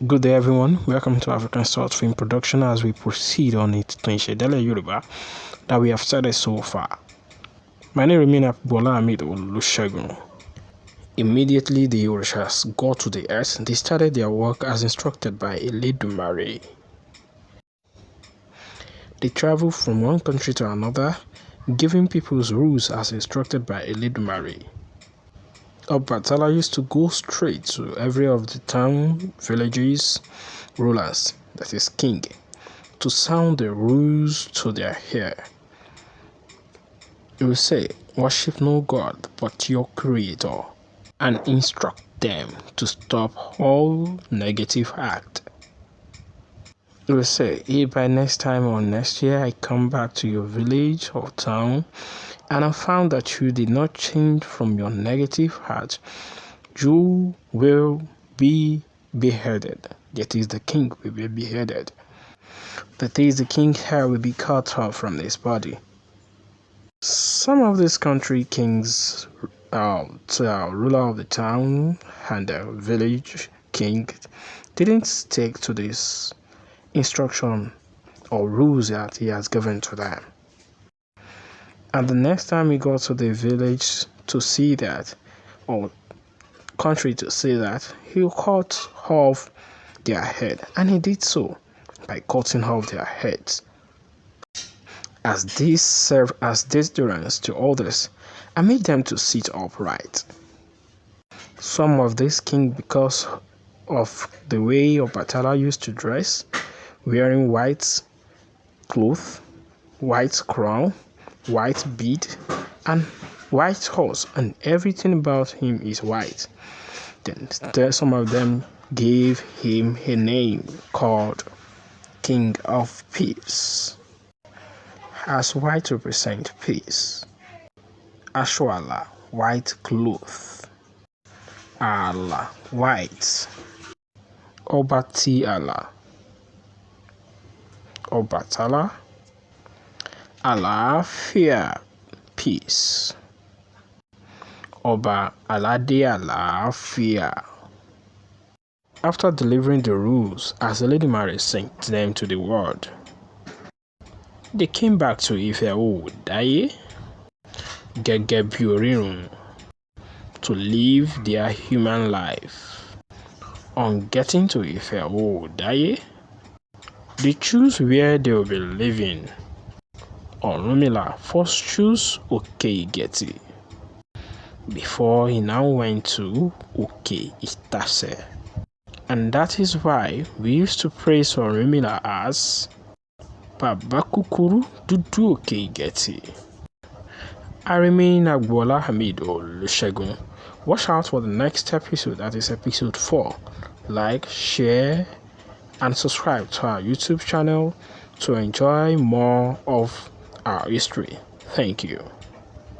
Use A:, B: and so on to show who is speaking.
A: Good day, everyone. Welcome to African Short Film Production as we proceed on Ìsèndálè Yoruba that we have started so far. My name remains Bola Hamid Olusegun. Immediately the Orishas got to the earth, they started their work as instructed by Elédùmarè. They traveled from one country to another, giving people's rules as instructed by Elédùmarè. Obatala used to go straight to every of the town, villages, rulers, that is king, to sound the rules to their ear. He will say, worship no God but your creator, and instruct them to stop all negative act. He will say, if by next time or next year I come back to your village or town, and I found that you did not change from your negative heart, you will be beheaded. That is, the king will be beheaded. That is, the king's hair will be cut off from his body. Some of these country kings, ruler of the town and the village king, didn't stick to this instruction or rules that he has given to them. And the next time he got to the village to see that, or country to see that, he cut off their head. And he did so by cutting off their heads. As this served as deterrence to others and made them to sit upright. Some of these kings, because of the way Obatala used to dress, wearing white cloth, white crown, white bead, and white horse, and everything about him is white. Then some of them gave him a name called King of Peace, as white represent peace. Ashwala, white cloth. Allah, white. Obati Allah. Obatala, Àlàáfíà, peace. Ọba Aládé Àlàáfíà. After delivering the rules as Elédùmarè sent them to the world, they came back to Ife Oòdáyé gẹ́gẹ́ bí orírun to live their human life. On getting to Ife Oòdáyé, they choose where they will be living. Ọ̀rúnmìlà first chose Òkè-Ìgẹ̀tì before he now went to Òkè-Ìtàsẹ̀. And that is why we used to praise Ọ̀rúnmìlà as Bàbá Kúkúrú Dúdú Òkè-Ìgẹ̀tì. I remain Bola Hamid Olusegun. Watch out for the next episode, that is episode 4. Like, share, and subscribe to our YouTube channel to enjoy more of our history. Thank you.